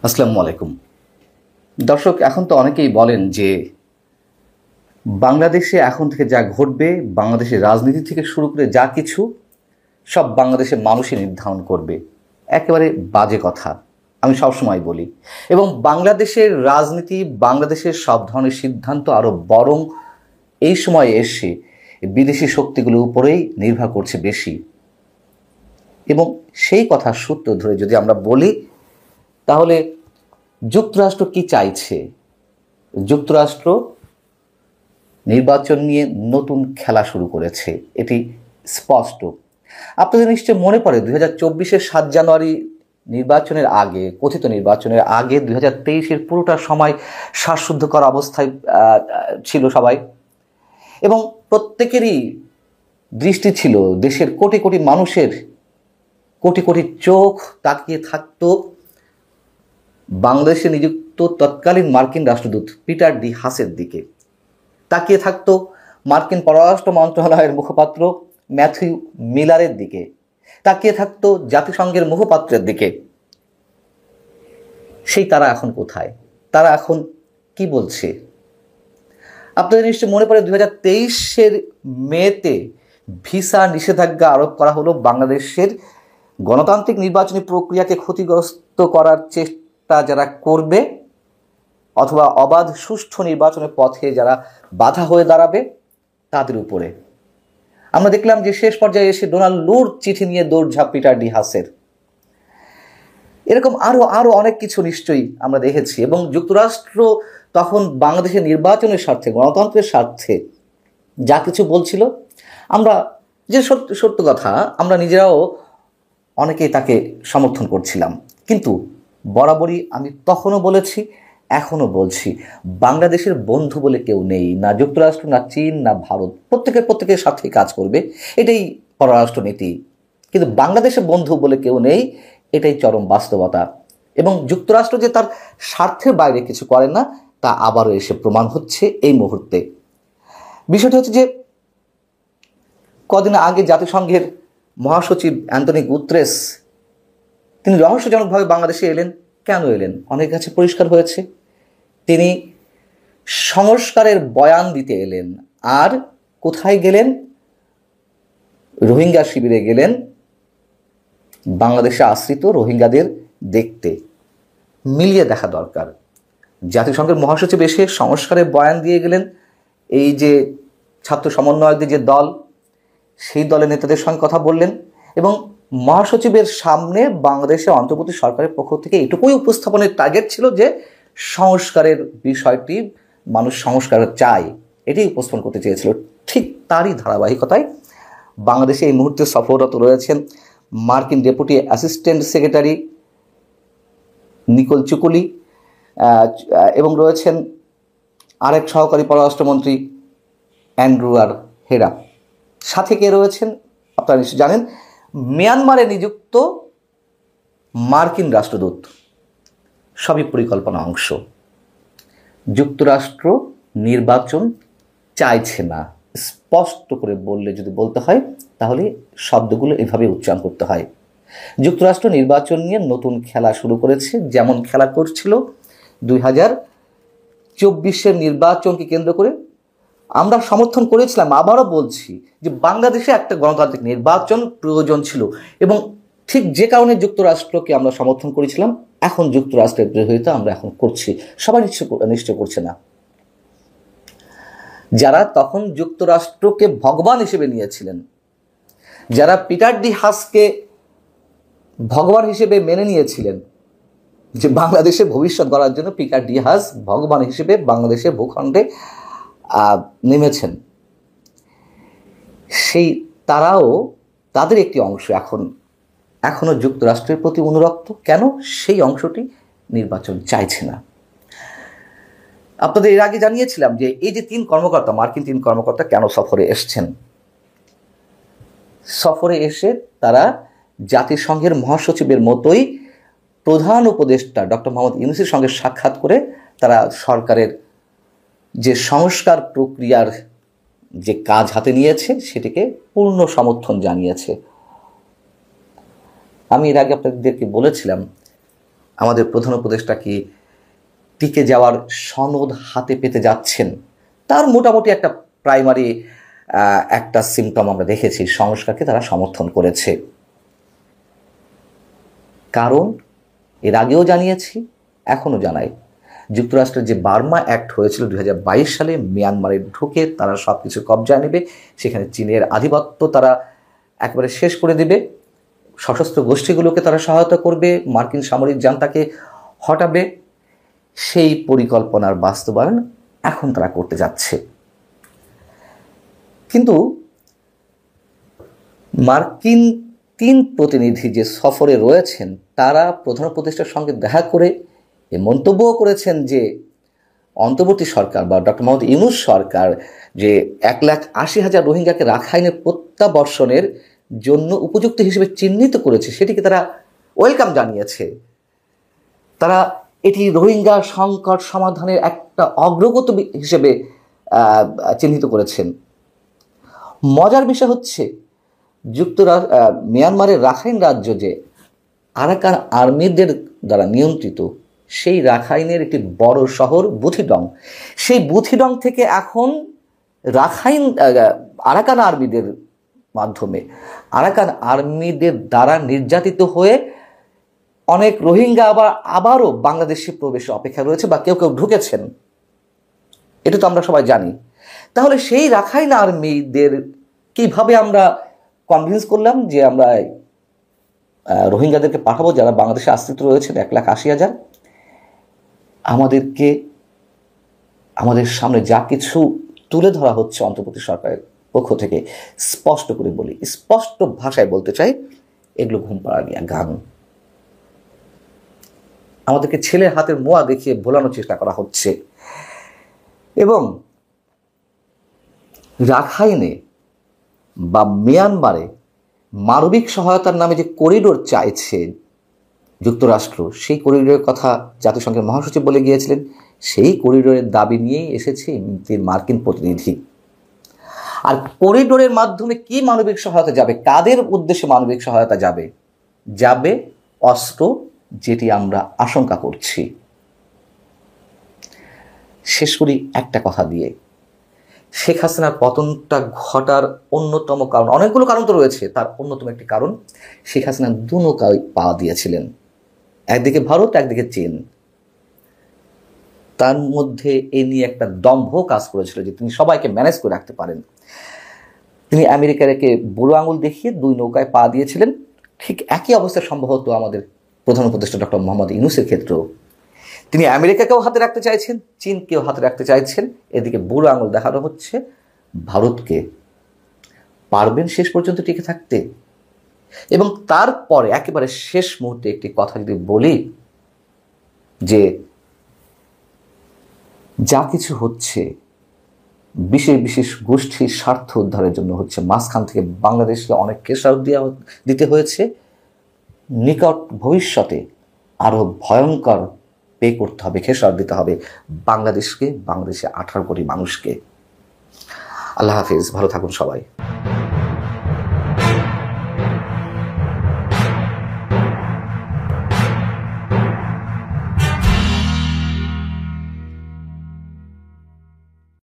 আসসালামু আলাইকুম দর্শক। এখন তো অনেকেই বলেন যে বাংলাদেশে এখন থেকে যা ঘটবে, বাংলাদেশের রাজনীতি থেকে শুরু করে যা কিছু সব বাংলাদেশের মানুষই নির্ধারণ করবে। একেবারে বাজে কথা আমি সবসময় বলি। এবং বাংলাদেশের রাজনীতি, বাংলাদেশের সব ধরনের সিদ্ধান্ত আরও বরং এই সময়ে এসে বিদেশি শক্তিগুলোর উপরেই নির্ভর করছে বেশি। এবং সেই কথার সূত্র ধরে যদি আমরা বলি, তাহলে যুক্তরাষ্ট্র কি চাইছে? যুক্তরাষ্ট্র নির্বাচন নিয়ে নতুন খেলা শুরু করেছে, এটি স্পষ্ট। আপনাদের নিশ্চয় মনে পড়ে 2024-এর 7 জানুয়ারি নির্বাচনের আগে, কথিত নির্বাচনের আগে 2023-এর পুরোটা সময় শ্বাসরুদ্ধকর অবস্থায় ছিল সবাই, এবং প্রত্যেকেরই দৃষ্টি ছিল, দেশের কোটি কোটি মানুষের কোটি কোটি চোখ তাকিয়ে থাকতো বাংলাদেশে নিযুক্ত তৎকালীন মার্কিন রাষ্ট্রদূত পিটার ডি হাসের দিকে, তাকিয়ে থাকতো মার্কিন পররাষ্ট্র মন্ত্রণালয়ের মুখপাত্র ম্যাথিউ মিলারের দিকে, তাকিয়ে থাকতো জাতিসংঘের মুখপাত্রের দিকে। সেই তারা এখন কোথায়? তারা এখন কি বলছে? আপনাদের নিশ্চয় মনে পড়ে 2023-এর মেতে ভিসা নিষেধাজ্ঞা আরোপ করা হলো বাংলাদেশের গণতান্ত্রিক নির্বাচনী প্রক্রিয়াকে ক্ষতিগ্রস্ত করার চেষ্টা যারা করবে, অথবা অবাধ সুষ্ঠু নির্বাচনের পথে যারা বাধা হয়ে দাঁড়াবে তাদের উপরে। আমরা দেখলাম যে শেষ পর্যায়ে এসে ডোনাল্ড লুর চিঠি নিয়ে দৌড়ঝাঁপ পিটার ডি হাসের। এরকম আরো অনেক কিছু নিশ্চয়ই আমরা দেখেছি। এবং যুক্তরাষ্ট্র তখন বাংলাদেশের নির্বাচনের স্বার্থে, গণতন্ত্রের স্বার্থে যা কিছু বলছিল, আমরা যে সত্য কথা, আমরা নিজেরাও অনেকেই তাকে সমর্থন করছিলাম। কিন্তু বরাবরই আমি তখনও বলেছি, এখনও বলছি, বাংলাদেশের বন্ধু বলে কেউ নেই, না যুক্তরাষ্ট্র, না চীন, না ভারত। প্রত্যেকের সাথে কাজ করবে, এটাই পররাষ্ট্রনীতি। কিন্তু বাংলাদেশের বন্ধু বলে কেউ নেই, এটাই চরম বাস্তবতা। এবং যুক্তরাষ্ট্র যে তার স্বার্থের বাইরে কিছু করে না, তা আবারও এসে প্রমাণ হচ্ছে এই মুহূর্তে। বিষয়টা হচ্ছে যে কদিন আগে জাতিসংঘের মহাসচিব অ্যান্টনি গুতেরেস তিনি রহস্যজনকভাবে বাংলাদেশে এলেন। কেন এলেন? অনেক কাছে পরিষ্কার হয়েছে, তিনি সংস্কারের বয়ান দিতে এলেন। আর কোথায় গেলেন? রোহিঙ্গা শিবিরে গেলেন, বাংলাদেশে আশ্রিত রোহিঙ্গাদের দেখতে। মিলিয়ে দেখা দরকার। জাতিসংঘের মহাসচিব এসে সংস্কারের বয়ান দিয়ে গেলেন। এই যে ছাত্র সমন্বয়কদের যে দল, সেই দলের নেতাদের সঙ্গে কথা বললেন, এবং মহাসচিবের সামনে বাংলাদেশে অন্তর্বর্তী সরকারের পক্ষ থেকে এটুকুই উপস্থাপনের টার্গেট ছিল যে সংস্কারের বিষয়টি, মানুষ সংস্কার চায়, এটি উপস্থাপন করতে চেয়েছিল। ঠিক তারই ধারাবাহিকতায় বাংলাদেশে এই মুহূর্তে সফররত রয়েছেন মার্কিন ডেপুটি অ্যাসিস্ট্যান্ট সেক্রেটারি নিকোল চুকুলি, এবং রয়েছেন আরেক সহকারী পররাষ্ট্রমন্ত্রী অ্যান্ড্রু আর হেরা। সাথে কে রয়েছেন আপনারা নিশ্চয় জানেন, মিয়ানমারে নিযুক্ত মার্কিন রাষ্ট্রদূত। সবই পরিকল্পনা অংশ। যুক্তরাষ্ট্র নির্বাচন চাইছে না, স্পষ্ট করে বললে যদি বলতে হয় তাহলে শব্দগুলো এভাবে উচ্চারণ করতে হয়। যুক্তরাষ্ট্র নির্বাচন নিয়ে নতুন খেলা শুরু করেছে, যেমন খেলা করছিল 2024-এর নির্বাচনকে কেন্দ্র করে। আমরা সমর্থন করেছিলাম, আবারও বলছি, যে বাংলাদেশে একটা গণতান্ত্রিক নির্বাচন প্রয়োজন ছিল, এবং ঠিক যে কারণে যুক্তরাষ্ট্রকে আমরা সমর্থন করেছিলাম, এখন যুক্তরাষ্ট্রের বিরোধিতা আমরা এখন করছি। সবাই নিশ্চয় করছে না। যারা তখন যুক্তরাষ্ট্রকে ভগবান হিসেবে নিয়েছিলেন, যারা পিটার ডি হাসকে ভগবান হিসেবে মেনে নিয়েছিলেন, যে বাংলাদেশে ভবিষ্যৎ গড়ার জন্য পিটার ডি হাস ভগবান হিসেবে বাংলাদেশের ভূখণ্ডে নেমেছেন, সেই তারাও, তাদের একটি অংশ এখনো যুক্তরাষ্ট্রের প্রতি অনুরক্ত। কেন? সেই অংশটি নির্বাচন চাইছে না। আপনাদের এর আগে জানিয়েছিলাম যে এই যে মার্কিন 3 কর্মকর্তা কেন সফরে এসছেন। সফরে এসে তারা জাতিসংঘের মহাসচিবের মতোই প্রধান উপদেষ্টা ডক্টর মোহাম্মদ ইউনূসের সঙ্গে সাক্ষাৎ করে তারা সরকারের যে সংস্কার প্রক্রিয়ার যে কাজ হাতে নিয়েছে সেটিকে পূর্ণ সমর্থন জানিয়েছে। আমি এর আগে আপনাদেরকে বলেছিলাম আমাদের প্রধান উপদেষ্টা কি টিকে যাওয়ার সনদ হাতে পেতে যাচ্ছেন? তার মোটামুটি একটা প্রাইমারি একটা সিমটম আমরা দেখেছি, সংস্কারকে তারা সমর্থন করেছে। কারণ এর আগেও জানিয়েছি, এখনও জানাই, যুক্তরাষ্ট্রের যে বার্মা অ্যাক্ট হয়েছিল 2022 সালে, মিয়ানমারে ঢুকে তারা সব কিছু কবজায় নেবে, সেখানে চীনের আধিপত্য তারা একেবারে শেষ করে দেবে, সশস্ত্র গোষ্ঠীগুলোকে তারা সহায়তা করবে, মার্কিন সামরিক জান্তাকে হটাবে, সেই পরিকল্পনার বাস্তবায়ন এখন তারা করতে যাচ্ছে। কিন্তু মার্কিন 3 প্রতিনিধি যে সফরে রয়েছেন, তারা প্রধান উপদেষ্টার সঙ্গে দেখা করে এ মন্তব্যও করেছেন যে অন্তর্বর্তী সরকার বা ডক্টর মোহাম্মদ ইউনূস সরকার যে 1,80,000 রোহিঙ্গাকে রাখাইনে প্রত্যাবর্ষণের জন্য উপযুক্ত হিসেবে চিহ্নিত করেছে, সেটিকে তারা ওয়েলকাম জানিয়েছে। তারা এটি রোহিঙ্গা সংকট সমাধানের একটা অগ্রগতি হিসেবে চিহ্নিত করেছেন। মজার বিষয় হচ্ছে, মিয়ানমারের রাখাইন রাজ্য যে আরাকান আর্মিদের দ্বারা নিয়ন্ত্রিত, সেই রাখাইনের একটি বড় শহর বুথিডং, সেই বুথিডং থেকে এখন আরাকান আর্মিদের মাধ্যমে, আরাকান আর্মিদের দ্বারা নির্যাতিত হয়ে অনেক রোহিঙ্গা আবারও বাংলাদেশে প্রবেশে অপেক্ষা রয়েছে বা কেউ কেউ ঢুকেছেন। এটা তো আমরা সবাই জানি। তাহলে সেই রাখাইন আর্মিদের কিভাবে আমরা কনভিন্স করলাম যে আমরা রোহিঙ্গাদেরকে পাঠাবো যারা বাংলাদেশে আশ্রিত রয়েছেন 1,80,000? আমাদের সামনে যা কিছু তুলে ধরা হচ্ছে অন্তর্বর্তী সরকারের পক্ষ থেকে, স্পষ্ট করে বলি, স্পষ্ট ভাষায় বলতে চাই, এগুলো ঘুম পাড়ানিয়া গান। আমাদেরকে ছেলের হাতের মোয়া দেখিয়ে ভোলানোর চেষ্টা করা হচ্ছে। এবং রাখাইনে বা মিয়ানমারে মানবিক সহায়তার নামে যে করিডোর চাইছে যুক্তরাষ্ট্র, সেই করিডোরের কথা জাতিসংঘের মহাসচিব বলে গিয়েছিলেন, সেই করিডোরের দাবি নিয়েই এসেছে মার্কিন প্রতিনিধি। আর করিডোরের মাধ্যমে কি মানবিক সহায়তা যাবে, কাদের উদ্দেশ্যে মানবিক সহায়তা যাবে? যাবে অস্ত্র, যেটি আমরা আশঙ্কা করছি। শেষ করি একটা কথা দিয়ে। শেখ হাসিনার পতনটা ঘটার অন্যতম কারণ, অনেকগুলো কারণ তো রয়েছে, তার অন্যতম একটি কারণ, শেখ হাসিনা দু নৌকায় পা দিয়েছিলেন, একদিকে ভারত, একদিকে চীন। তার মধ্যে এ নিয়ে একটা দম্ভ কাজ করেছিল যে তিনি সবাইকে ম্যানেজ করে রাখতে পারেন। তিনি আমেরিকাকে বুড়ো আঙুল দেখিয়ে 2 নৌকায় পা দিয়েছিলেন। ঠিক একই অবস্থা সম্ভবত আমাদের প্রধান উপদেষ্টা ডক্টর মোহাম্মদ ইউনূসের ক্ষেত্রেও। তিনি আমেরিকাকেও হাতে রাখতে চাইছেন, চীনকেও হাতে রাখতে চাইছেন, এদিকে বুড়ো আঙুল দেখানো হচ্ছে ভারতকে। পারবেন শেষ পর্যন্ত টিকে থাকতে? এবং তারপরে একেবারে শেষ মুহূর্তে একটি কথা যদি বলি, যে যা কিছু হচ্ছে বিশেষ বিশেষ গোষ্ঠীর স্বার্থ উদ্ধারের জন্য হচ্ছে, মাঝখান থেকে বাংলাদেশকে অনেক খেসারত দিতে হয়েছে, নিকট ভবিষ্যতে আরও ভয়ঙ্কর পে করতে হবে, খেসারত দিতে হবে বাংলাদেশে 18 কোটি মানুষকে। আল্লাহ হাফিজ, ভালো থাকুন সবাই।